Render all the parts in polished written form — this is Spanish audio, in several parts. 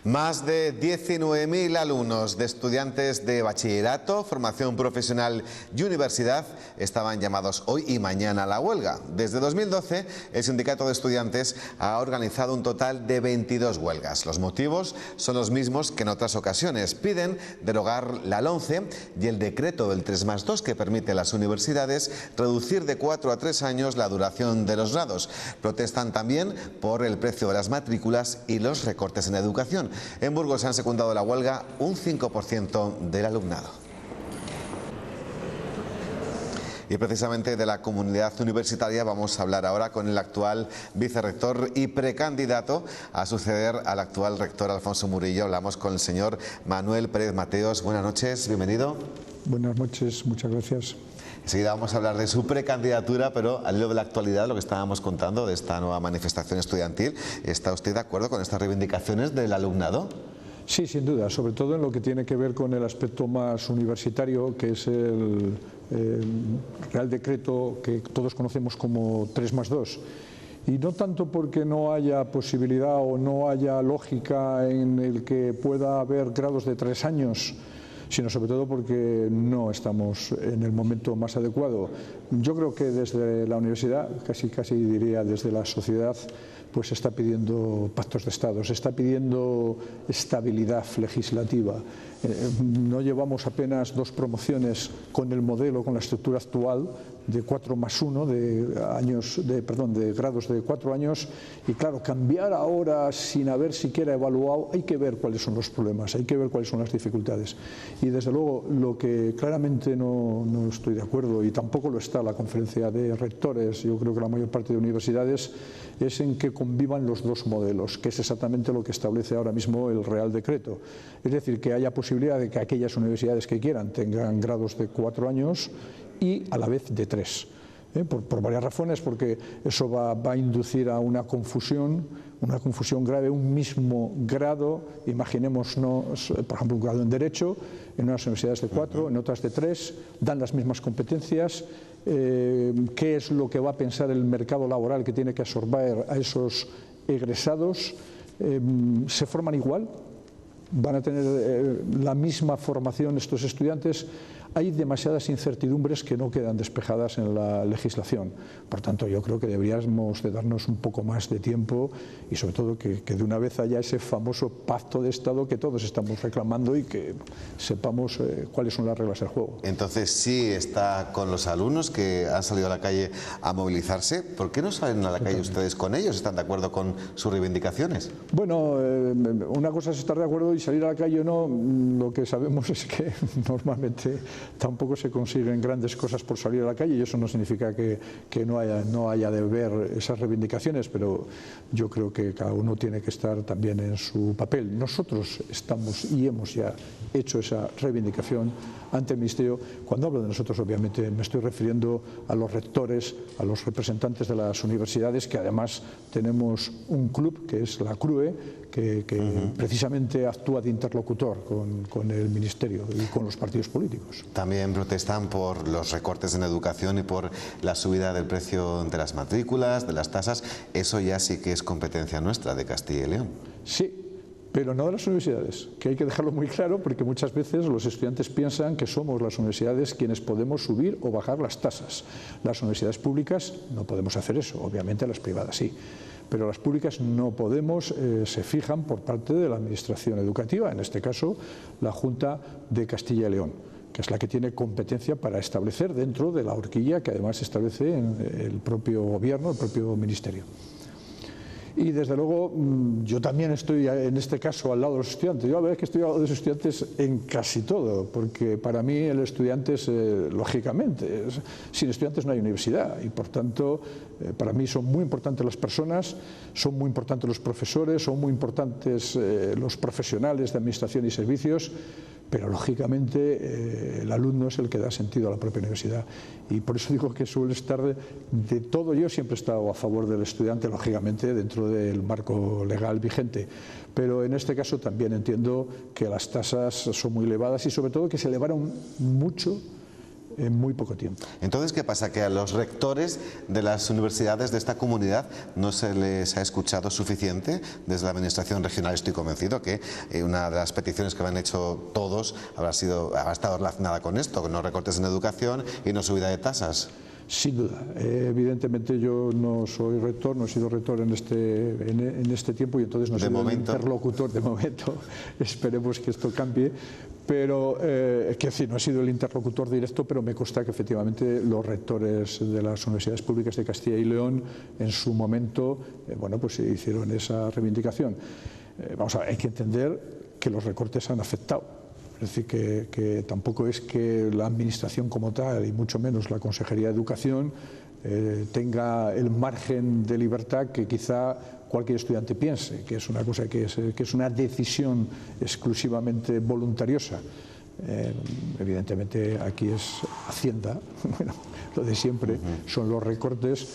Más de 19.000 alumnos de estudiantes de bachillerato, formación profesional y universidad estaban llamados hoy y mañana a la huelga. Desde 2012, el Sindicato de Estudiantes ha organizado un total de 22 huelgas. Los motivos son los mismos que en otras ocasiones. Piden derogar la LOMCE y el decreto del 3+2 que permite a las universidades reducir de 4 a 3 años la duración de los grados. Protestan también por el precio de las matrículas y los recortes en educación. En Burgos se han secundado la huelga un 5% del alumnado. Y precisamente de la comunidad universitaria vamos a hablar ahora con el actual vicerrector y precandidato a suceder al actual rector Alfonso Murillo. Hablamos con el señor Manuel Pérez Mateos. Buenas noches, bienvenido. Buenas noches, muchas gracias. Enseguida vamos a hablar de su precandidatura, pero al hilo de la actualidad, lo que estábamos contando de esta nueva manifestación estudiantil, ¿está usted de acuerdo con estas reivindicaciones del alumnado? Sí, sin duda, sobre todo en lo que tiene que ver con el aspecto más universitario, que es el Real Decreto que todos conocemos como 3+2. Y no tanto porque no haya posibilidad o no haya lógica en el que pueda haber grados de 3 años, sino sobre todo porque no estamos en el momento más adecuado. Yo creo que desde la universidad, casi diría desde la sociedad, pues se está pidiendo pactos de Estado, se está pidiendo estabilidad legislativa. No llevamos apenas 2 promociones con el modelo, con la estructura actual de 4+1, de grados de 4 años, y claro, cambiar ahora sin haber siquiera evaluado, hay que ver cuáles son los problemas, hay que ver cuáles son las dificultades. Y desde luego lo que claramente no estoy de acuerdo, y tampoco lo está la conferencia de rectores, yo creo que la mayor parte de universidades, es en que convivan los 2 modelos, que es exactamente lo que establece ahora mismo el Real Decreto. Es decir, que haya posibilidad de que aquellas universidades que quieran tengan grados de 4 años y a la vez de 3. Por varias razones, porque eso va a inducir a una confusión grave. Un mismo grado, imaginémonos, por ejemplo, un grado en Derecho, en unas universidades de 4, en otras de 3, dan las mismas competencias. ¿Qué es lo que va a pensar el mercado laboral que tiene que absorber a esos egresados? ¿Se forman igual? ¿Van a tener la misma formación estos estudiantes? Hay demasiadas incertidumbres que no quedan despejadas en la legislación. Por tanto, yo creo que deberíamos de darnos un poco más de tiempo y sobre todo que de una vez haya ese famoso pacto de Estado que todos estamos reclamando y que sepamos cuáles son las reglas del juego. Entonces, sí está con los alumnos que han salido a la calle a movilizarse. ¿Por qué no salen a la calle ustedes con ellos? ¿Están de acuerdo con sus reivindicaciones? Bueno, una cosa es estar de acuerdo y salir a la calle o no. Lo que sabemos es que normalmente tampoco se consiguen grandes cosas por salir a la calle, y eso no significa que no haya de ver esas reivindicaciones, pero yo creo que cada uno tiene que estar también en su papel. Nosotros estamos y hemos ya hecho esa reivindicación ante el Ministerio. Cuando hablo de nosotros, obviamente me estoy refiriendo a los rectores, a los representantes de las universidades, que además tenemos un club que es la CRUE, que precisamente actúa de interlocutor con el Ministerio y con los partidos políticos. También protestan por los recortes en educación y por la subida del precio de las matrículas, de las tasas. Eso ya sí que es competencia nuestra, de Castilla y León. Sí, pero no de las universidades, que hay que dejarlo muy claro, porque muchas veces los estudiantes piensan que somos las universidades quienes podemos subir o bajar las tasas. Las universidades públicas no podemos hacer eso, obviamente las privadas sí, pero las públicas no podemos, se fijan por parte de la Administración Educativa, en este caso la Junta de Castilla y León, que es la que tiene competencia para establecer dentro de la horquilla que además establece el propio gobierno, el propio ministerio. Y desde luego yo también estoy en este caso al lado de los estudiantes. Yo la verdad es que estoy al lado de los estudiantes en casi todo, porque para mí el estudiante es, lógicamente, sin estudiantes no hay universidad, y por tanto para mí son muy importantes las personas, son muy importantes los profesores, son muy importantes los profesionales de administración y servicios, pero lógicamente el alumno es el que da sentido a la propia universidad, y por eso digo que suele estar de todo. Yo siempre he estado a favor del estudiante, lógicamente dentro del marco legal vigente, pero en este caso también entiendo que las tasas son muy elevadas y sobre todo que se elevaron mucho en muy poco tiempo. Entonces, ¿qué pasa? ¿Que a los rectores de las universidades de esta comunidad no se les ha escuchado suficiente desde la administración regional? Estoy convencido que una de las peticiones que me han hecho todos habrá estado relacionada con esto, con no recortes en educación y no subida de tasas. Sin duda. Evidentemente yo no soy rector, no he sido rector en este tiempo y entonces no soy el interlocutor de momento. Esperemos que esto cambie. Pero, es decir, no he sido el interlocutor directo, pero me consta que efectivamente los rectores de las universidades públicas de Castilla y León en su momento, bueno, pues hicieron esa reivindicación. Vamos a ver, hay que entender que los recortes han afectado. Es decir, que tampoco es que la administración como tal, y mucho menos la Consejería de Educación, tenga el margen de libertad que quizá cualquier estudiante piense, que es una cosa que es una decisión exclusivamente voluntariosa. Evidentemente aquí es Hacienda, bueno, lo de siempre, son los recortes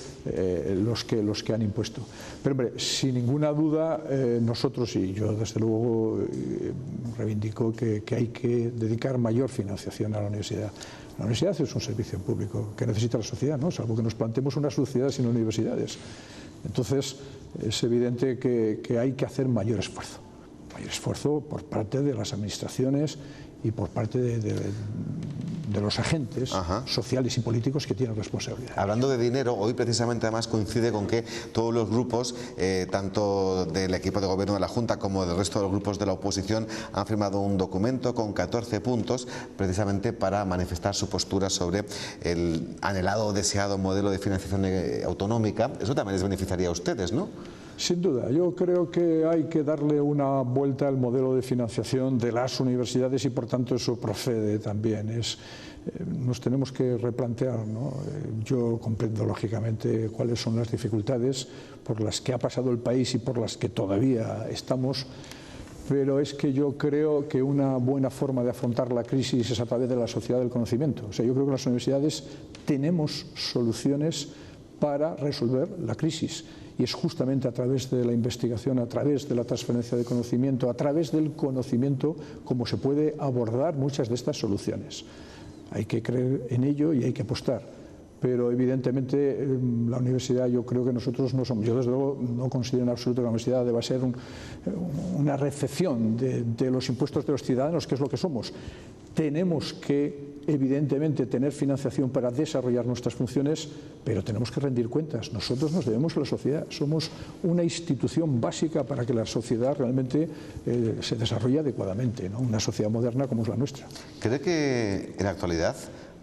los que han impuesto. Pero hombre, sin ninguna duda nosotros, y yo desde luego reivindico que hay que dedicar mayor financiación a la universidad. La universidad es un servicio público que necesita la sociedad, ¿no? Salvo que nos planteemos una sociedad sin universidades. Entonces es evidente que hay que hacer mayor esfuerzo por parte de las administraciones y por parte de los agentes sociales y políticos que tienen responsabilidad. Hablando de dinero, hoy precisamente además coincide con que todos los grupos, tanto del equipo de gobierno de la Junta como del resto de los grupos de la oposición, han firmado un documento con 14 puntos precisamente para manifestar su postura sobre el anhelado o deseado modelo de financiación autonómica. Eso también les beneficiaría a ustedes, ¿no? Sin duda, yo creo que hay que darle una vuelta al modelo de financiación de las universidades y por tanto eso procede también. Nos tenemos que replantear, ¿no? Yo comprendo lógicamente cuáles son las dificultades por las que ha pasado el país y por las que todavía estamos, pero es que yo creo que una buena forma de afrontar la crisis es a través de la sociedad del conocimiento. O sea, yo creo que las universidades tenemos soluciones para resolver la crisis. Y es justamente a través de la investigación, a través de la transferencia de conocimiento, a través del conocimiento, como se puede abordar muchas de estas soluciones. Hay que creer en ello y hay que apostar. Pero evidentemente la universidad, yo creo que nosotros no somos, yo desde luego no considero en absoluto que la universidad deba ser una recepción de los impuestos de los ciudadanos, que es lo que somos. Tenemos que, evidentemente, tener financiación para desarrollar nuestras funciones, pero tenemos que rendir cuentas. Nosotros nos debemos a la sociedad. Somos una institución básica para que la sociedad realmente se desarrolle adecuadamente, ¿no? Una sociedad moderna como es la nuestra. ¿Cree que en la actualidad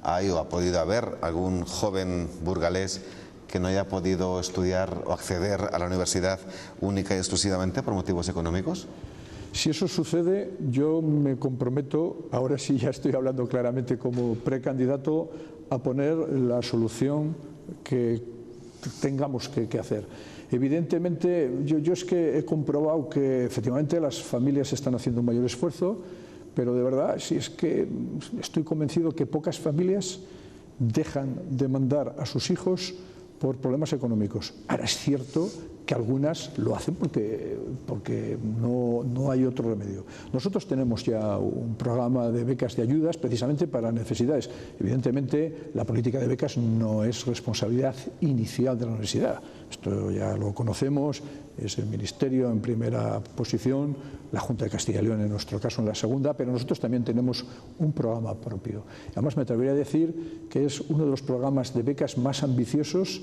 hay o ha podido haber algún joven burgalés que no haya podido estudiar o acceder a la universidad única y exclusivamente por motivos económicos? Si eso sucede, yo me comprometo, ahora sí ya estoy hablando claramente como precandidato, a poner la solución que tengamos que hacer. Evidentemente, yo es que he comprobado que efectivamente las familias están haciendo un mayor esfuerzo, pero de verdad, si es que estoy convencido que pocas familias dejan de mandar a sus hijos por problemas económicos. Ahora es cierto que algunas lo hacen porque no hay otro remedio. Nosotros tenemos ya un programa de becas de ayudas precisamente para necesidades. Evidentemente, la política de becas no es responsabilidad inicial de la universidad. Esto ya lo conocemos, es el Ministerio en primera posición, la Junta de Castilla y León en nuestro caso en la segunda, pero nosotros también tenemos un programa propio. Además, me atrevería a decir que es uno de los programas de becas más ambiciosos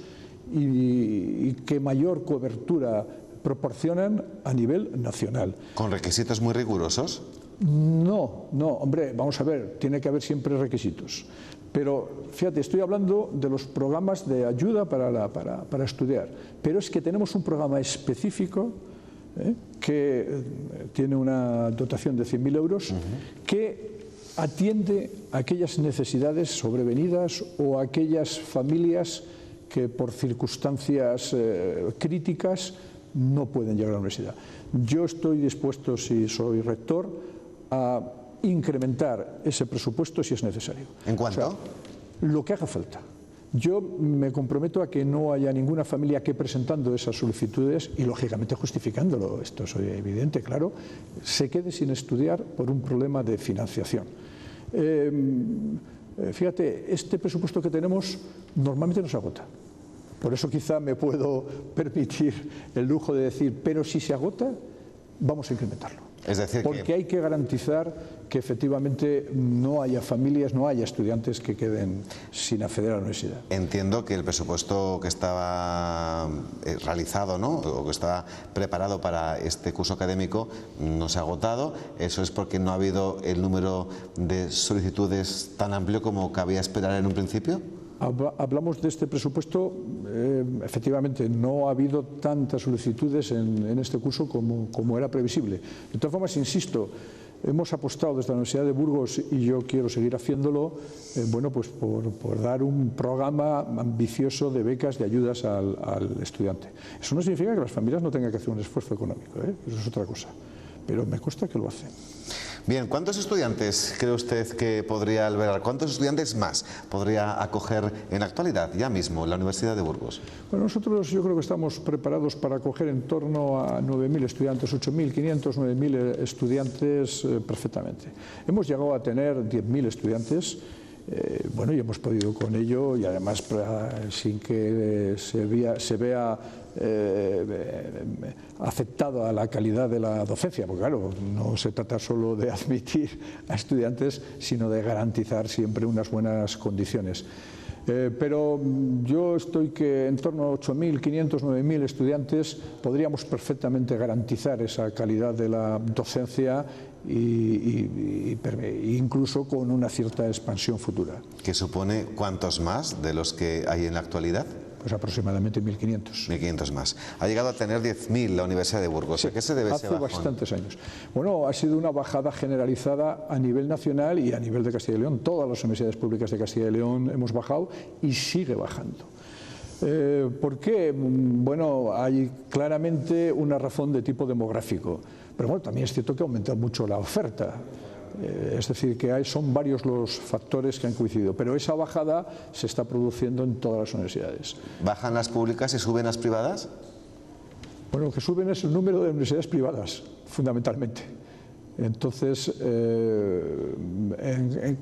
y que mayor cobertura proporcionan a nivel nacional. ¿Con requisitos muy rigurosos? No, hombre, vamos a ver, tiene que haber siempre requisitos. Pero fíjate, estoy hablando de los programas de ayuda para estudiar, pero es que tenemos un programa específico que tiene una dotación de 100.000 euros que atiende a aquellas necesidades sobrevenidas o a aquellas familias que por circunstancias críticas no pueden llegar a la universidad. Yo estoy dispuesto, si soy rector, a incrementar ese presupuesto si es necesario. ¿En cuánto? O sea, lo que haga falta. Yo me comprometo a que no haya ninguna familia que presentando esas solicitudes y lógicamente justificándolo, esto es evidente, claro, se quede sin estudiar por un problema de financiación. Fíjate, este presupuesto que tenemos normalmente no se agota. Por eso quizá me puedo permitir el lujo de decir, pero si se agota, vamos a incrementarlo. Es decir, porque hay que garantizar que efectivamente no haya familias, no haya estudiantes que queden sin acceder a la universidad. Entiendo que el presupuesto que estaba realizado, ¿no?, o que estaba preparado para este curso académico no se ha agotado. Eso es porque no ha habido el número de solicitudes tan amplio como cabía esperar en un principio. Hablamos de este presupuesto, efectivamente no ha habido tantas solicitudes en este curso como era previsible. De todas formas, insisto, hemos apostado desde la Universidad de Burgos, y yo quiero seguir haciéndolo, bueno, pues por dar un programa ambicioso de becas, de ayudas al estudiante. Eso no significa que las familias no tengan que hacer un esfuerzo económico, eso es otra cosa, pero me consta que lo hacen. Bien, ¿cuántos estudiantes cree usted que podría albergar? ¿Cuántos estudiantes más podría acoger en la actualidad, ya mismo, la Universidad de Burgos? Bueno, nosotros yo creo que estamos preparados para acoger en torno a 9.000 estudiantes, 8.500, 9.000 estudiantes perfectamente. Hemos llegado a tener 10.000 estudiantes. Bueno, y hemos podido con ello, y además sin que se vea afectada a la calidad de la docencia, porque claro, no se trata solo de admitir a estudiantes, sino de garantizar siempre unas buenas condiciones. Pero yo estoy que en torno a 8.500, 9.000 estudiantes podríamos perfectamente garantizar esa calidad de la docencia e incluso con una cierta expansión futura. ¿Qué supone cuántos más de los que hay en la actualidad? Pues aproximadamente 1.500. 1.500 más. Ha llegado a tener 10.000 la Universidad de Burgos. Sí, ¿A qué se debe ese bajón? Hace bastantes años. Bueno, ha sido una bajada generalizada a nivel nacional y a nivel de Castilla y León. Todas las universidades públicas de Castilla y León hemos bajado y sigue bajando. ¿Por qué? Bueno, hay claramente una razón de tipo demográfico. Pero bueno, también es cierto que ha aumentado mucho la oferta. Es decir, que son varios los factores que han coincidido, pero esa bajada se está produciendo en todas las universidades. ¿Bajan las públicas y suben las privadas? Bueno, lo que suben es el número de universidades privadas, fundamentalmente. Entonces, en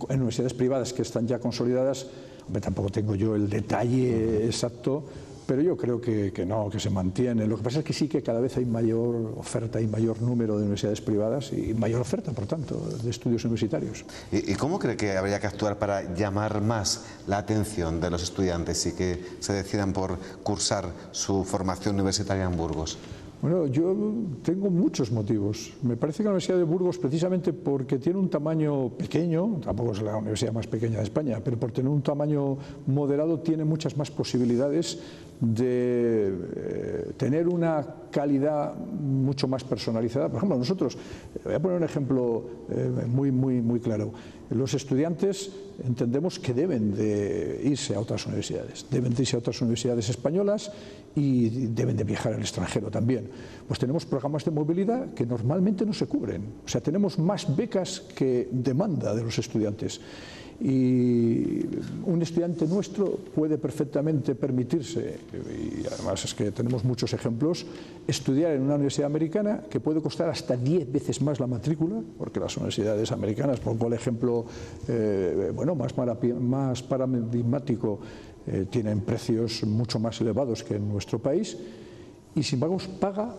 universidades privadas que están ya consolidadas, hombre, tampoco tengo yo el detalle exacto, pero yo creo que no, que se mantiene. Lo que pasa es que sí que cada vez hay mayor oferta y mayor número de universidades privadas y mayor oferta, por tanto, de estudios universitarios. ¿Y cómo cree que habría que actuar para llamar más la atención de los estudiantes y que se decidan por cursar su formación universitaria en Burgos? Bueno, yo tengo muchos motivos. Me parece que la Universidad de Burgos, precisamente porque tiene un tamaño pequeño, tampoco es la universidad más pequeña de España, pero por tener un tamaño moderado tiene muchas más posibilidades de tener una calidad mucho más personalizada. Por ejemplo, nosotros, voy a poner un ejemplo muy claro. Los estudiantes entendemos que deben de irse a otras universidades, deben de irse a otras universidades españolas y deben de viajar al extranjero también. Pues tenemos programas de movilidad que normalmente no se cubren, o sea, tenemos más becas que demanda de los estudiantes. Y un estudiante nuestro puede perfectamente permitirse, y además es que tenemos muchos ejemplos, estudiar en una universidad americana que puede costar hasta 10 veces más la matrícula, porque las universidades americanas, pongo el ejemplo bueno, más paradigmático, tienen precios mucho más elevados que en nuestro país, y sin embargo paga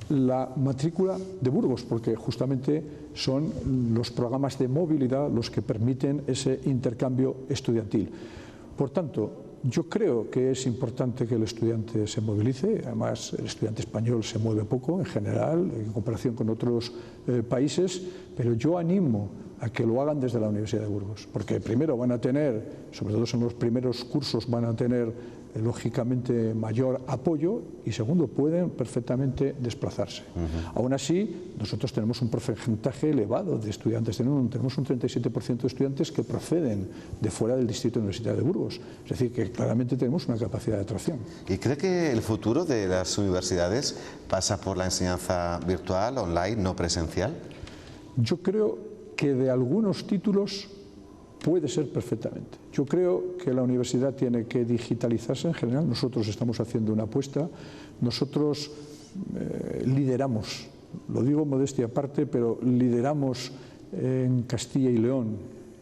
la matrícula de Burgos, porque justamente son los programas de movilidad los que permiten ese intercambio estudiantil. Por tanto, yo creo que es importante que el estudiante se movilice. Además, el estudiante español se mueve poco en general, en comparación con otros países, pero yo animo a que lo hagan desde la Universidad de Burgos, porque primero van a tener, sobre todo en los primeros cursos, van a tener lógicamente mayor apoyo y segundo, pueden perfectamente desplazarse. Aún así, nosotros tenemos un porcentaje elevado de estudiantes, tenemos un 37% de estudiantes que proceden de fuera del distrito universitario de Burgos, es decir, que claramente tenemos una capacidad de atracción. ¿Y cree que el futuro de las universidades pasa por la enseñanza virtual, online, no presencial? Yo creo que de algunos títulos puede ser perfectamente. Yo creo que la universidad tiene que digitalizarse en general. Nosotros estamos haciendo una apuesta. Nosotros lideramos, lo digo modestia aparte, pero lideramos en Castilla y León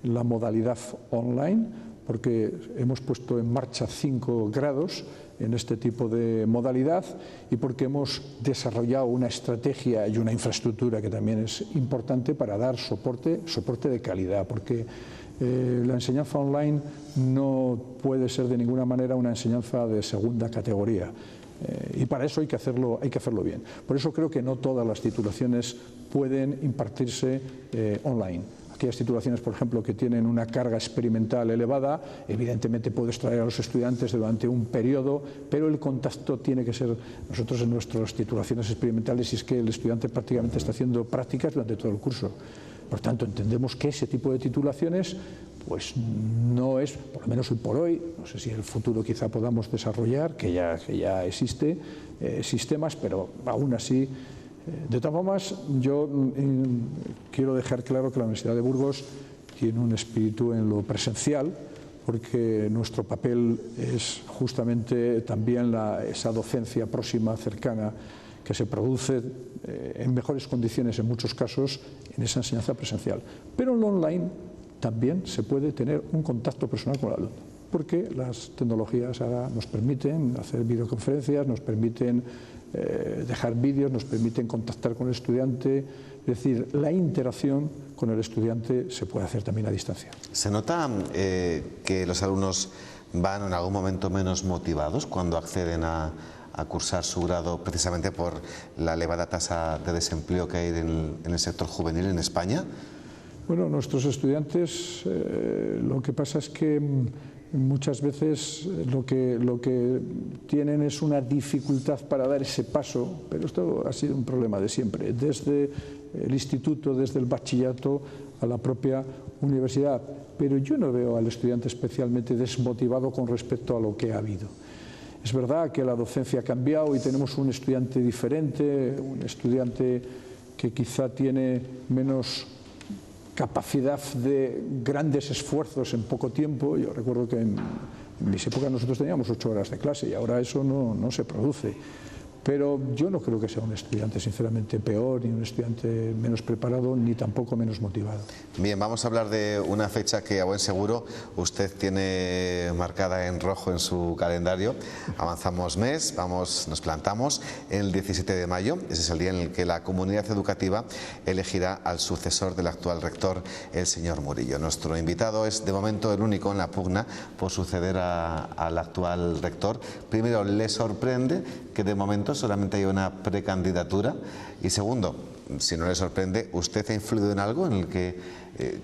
la modalidad online, porque hemos puesto en marcha 5 grados en este tipo de modalidad y porque hemos desarrollado una estrategia y una infraestructura que también es importante para dar soporte de calidad, porque la enseñanza online no puede ser de ninguna manera una enseñanza de segunda categoría. Y para eso hay que hacerlo bien. Por eso creo que no todas las titulaciones pueden impartirse online. Aquellas titulaciones, por ejemplo, que tienen una carga experimental elevada, evidentemente puedes traer a los estudiantes durante un periodo, pero el contacto tiene que ser, nosotros en nuestras titulaciones experimentales, y es que el estudiante prácticamente está haciendo prácticas durante todo el curso. Por tanto, entendemos que ese tipo de titulaciones pues no es, por lo menos hoy por hoy, no sé si en el futuro quizá podamos desarrollar, que ya existe, sistemas, pero aún así. De todas formas, yo quiero dejar claro que la Universidad de Burgos tiene un espíritu en lo presencial, porque nuestro papel es justamente también esa docencia próxima, cercana, que se produce en mejores condiciones en muchos casos en esa enseñanza presencial. Pero en lo online también se puede tener un contacto personal con el alumno, porque las tecnologías ahora nos permiten hacer videoconferencias, nos permiten dejar vídeos, nos permiten contactar con el estudiante, es decir, la interacción con el estudiante se puede hacer también a distancia. ¿Se nota que los alumnos van en algún momento menos motivados cuando acceden a cursar su grado precisamente por la elevada tasa de desempleo que hay en el sector juvenil en España? Bueno, nuestros estudiantes, lo que pasa es que muchas veces lo que tienen es una dificultad para dar ese paso, pero esto ha sido un problema de siempre, desde el instituto, desde el bachillerato a la propia universidad. Pero yo no veo al estudiante especialmente desmotivado con respecto a lo que ha habido. Es verdad que la docencia ha cambiado y tenemos un estudiante diferente, un estudiante que quizá tiene menos capacidad de grandes esfuerzos en poco tiempo. Yo recuerdo que en mis épocas nosotros teníamos 8 horas de clase y ahora eso no se produce. Pero yo no creo que sea un estudiante sinceramente peor, ni un estudiante menos preparado, ni tampoco menos motivado. Bien, vamos a hablar de una fecha que a buen seguro usted tiene marcada en rojo en su calendario. Avanzamos mes, nos plantamos en el 17 de mayo. Ese es el día en el que la comunidad educativa elegirá al sucesor del actual rector, el señor Murillo. Nuestro invitado es de momento el único en la pugna por suceder al actual rector. Primero, ¿le sorprende que de momento solamente hay una precandidatura? Y segundo, si no le sorprende, ¿usted ha influido en algo en el que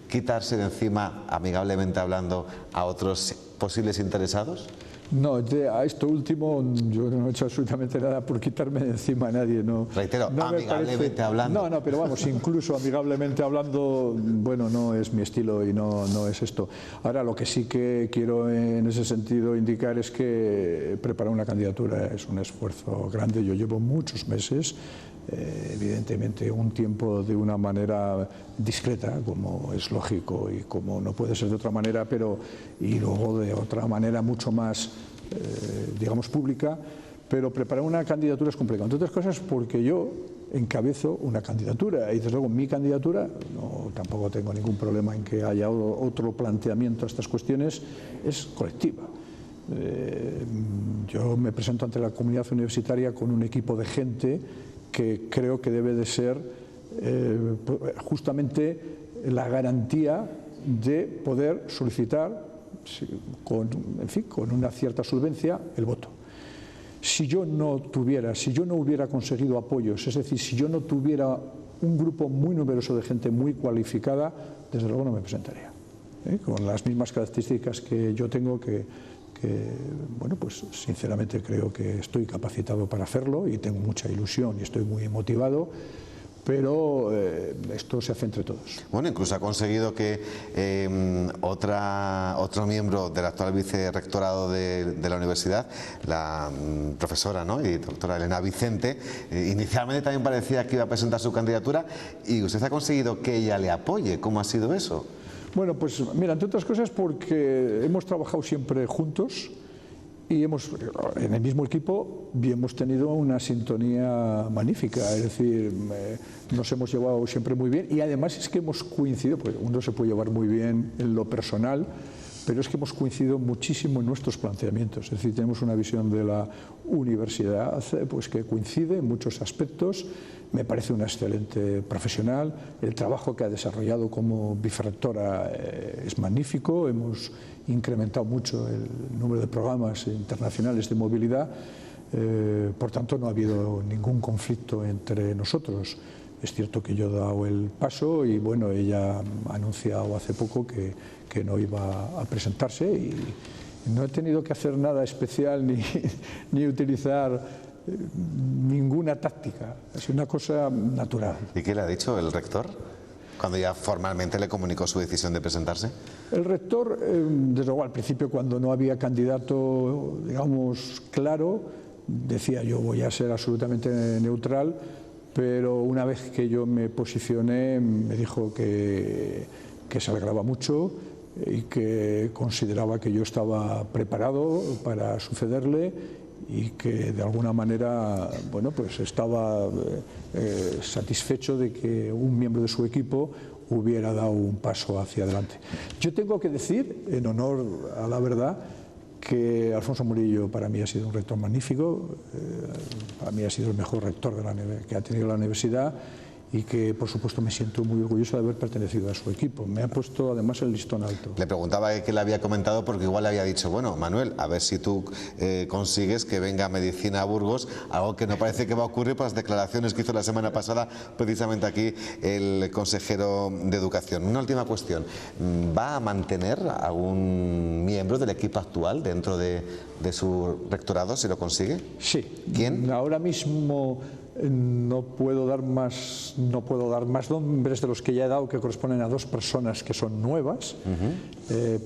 quitarse de encima, amigablemente hablando, a otros posibles interesados? No, a esto último yo no he hecho absolutamente nada por quitarme de encima a nadie. No, reitero, no amigablemente hablando. No, pero vamos, incluso amigablemente hablando, bueno, no es mi estilo y no es esto. Ahora, lo que sí que quiero en ese sentido indicar es que preparar una candidatura es un esfuerzo grande. Yo llevo muchos meses, evidentemente un tiempo de una manera discreta, como es lógico y como no puede ser de otra manera, y luego de otra manera mucho más, digamos, pública, pero preparar una candidatura es complicado. Entre otras cosas porque yo encabezo una candidatura y desde luego mi candidatura, tampoco tengo ningún problema en que haya otro planteamiento a estas cuestiones, es colectiva. Yo me presento ante la comunidad universitaria con un equipo de gente que creo que debe de ser justamente la garantía de poder solicitar con una cierta solvencia el voto. Si yo no hubiera conseguido apoyos, es decir, si yo no tuviera un grupo muy numeroso de gente muy cualificada, desde luego no me presentaría. Con las mismas características que yo tengo, bueno, pues sinceramente creo que estoy capacitado para hacerlo y tengo mucha ilusión y estoy muy motivado, pero esto se hace entre todos. Bueno, incluso ha conseguido que otro miembro del actual vicerrectorado de la universidad, la profesora y doctora Elena Vicente, inicialmente también parecía que iba a presentar su candidatura y usted ha conseguido que ella le apoye. ¿Cómo ha sido eso? Bueno, pues mira, entre otras cosas porque hemos trabajado siempre juntos Y en el mismo equipo hemos tenido una sintonía magnífica, es decir, nos hemos llevado siempre muy bien y además es que hemos coincidido, porque uno se puede llevar muy bien en lo personal, pero es que hemos coincidido muchísimo en nuestros planteamientos, es decir, tenemos una visión de la universidad pues, que coincide en muchos aspectos. Me parece una excelente profesional, el trabajo que ha desarrollado como vicerrectora es magnífico, hemos incrementado mucho el número de programas internacionales de movilidad, por tanto no ha habido ningún conflicto entre nosotros. Es cierto que yo he dado el paso y bueno, ella ha anunciado hace poco que no iba a presentarse y no he tenido que hacer nada especial ni utilizar ninguna táctica, es una cosa natural. ¿Y qué le ha dicho el rector cuando ya formalmente le comunicó su decisión de presentarse? El rector, desde luego al principio cuando no había candidato, digamos, claro, decía yo voy a ser absolutamente neutral, pero una vez que yo me posicioné me dijo que se alegraba mucho y que consideraba que yo estaba preparado para sucederle y que de alguna manera bueno, pues estaba satisfecho de que un miembro de su equipo hubiera dado un paso hacia adelante. Yo tengo que decir, en honor a la verdad, que Alfonso Murillo para mí ha sido un rector magnífico, para mí ha sido el mejor rector que ha tenido la universidad y que por supuesto me siento muy orgulloso de haber pertenecido a su equipo. Me ha puesto además el listón alto. Le preguntaba qué le había comentado porque igual le había dicho, bueno, Manuel, a ver si tú consigues que venga medicina a Burgos, algo que no parece que va a ocurrir por las declaraciones que hizo la semana pasada precisamente aquí el consejero de Educación. Una última cuestión, ¿va a mantener algún miembro del equipo actual dentro de su rectorado si lo consigue? Sí. ¿Quién? Ahora mismo no puedo dar más nombres de los que ya he dado, que corresponden a 2 personas que son nuevas,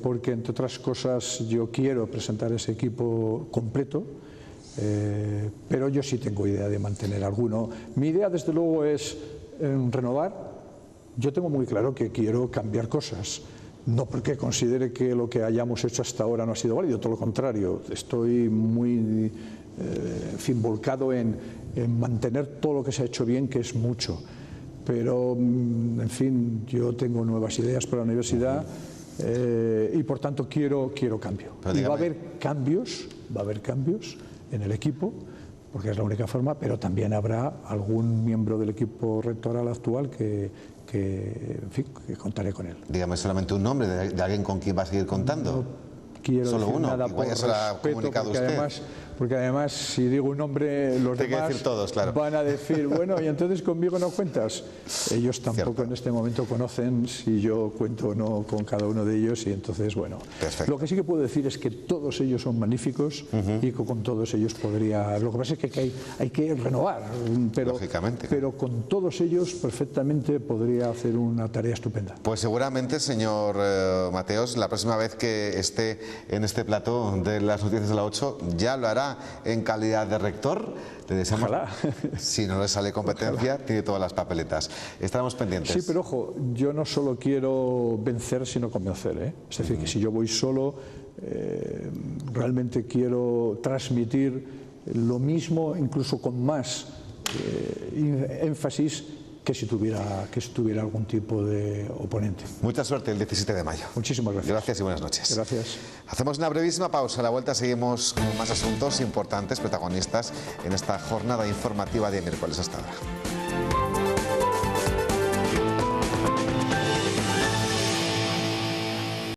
porque entre otras cosas yo quiero presentar ese equipo completo, pero yo sí tengo idea de mantener alguno. Mi idea desde luego es renovar. Yo tengo muy claro que quiero cambiar cosas, no porque considere que lo que hayamos hecho hasta ahora no ha sido válido, todo lo contrario, estoy muy volcado en mantener todo lo que se ha hecho bien, que es mucho, pero en fin, yo tengo nuevas ideas para la universidad y por tanto quiero cambio. Y va a haber cambios en el equipo, porque es la única forma, pero también habrá algún miembro del equipo rectoral actual que contaré con él. Dígame solamente un nombre de alguien con quien va a seguir contando. No quiero solo decir uno, nada igual por ya se lo ha respeto, comunicado usted. Porque además si digo un nombre los Tiene que demás decir todos, claro. van a decir, bueno, y entonces conmigo no cuentas. Ellos tampoco Cierto. en este momento conocen si yo cuento o no con cada uno de ellos y entonces, bueno. Perfecto. Lo que sí que puedo decir es que todos ellos son magníficos y que con todos ellos podría... Lo que pasa es que hay que renovar, Lógicamente. pero con todos ellos perfectamente podría hacer una tarea estupenda. Pues seguramente, señor Mateos, la próxima vez que esté en este plató de las noticias de la 8 ya lo hará en calidad de rector. Le deseamos, Ojalá. si no le sale competencia, tiene todas las papeletas. Estaremos pendientes. Sí, pero ojo, yo no solo quiero vencer, sino convencer, ¿eh? Es decir, que si yo voy solo, realmente quiero transmitir lo mismo, incluso con más énfasis, que si tuviera algún tipo de oponente. Mucha suerte el 17 de mayo. Muchísimas gracias. Gracias y buenas noches. Gracias. Hacemos una brevísima pausa. A la vuelta seguimos con más asuntos importantes, protagonistas en esta jornada informativa de miércoles. Hasta ahora.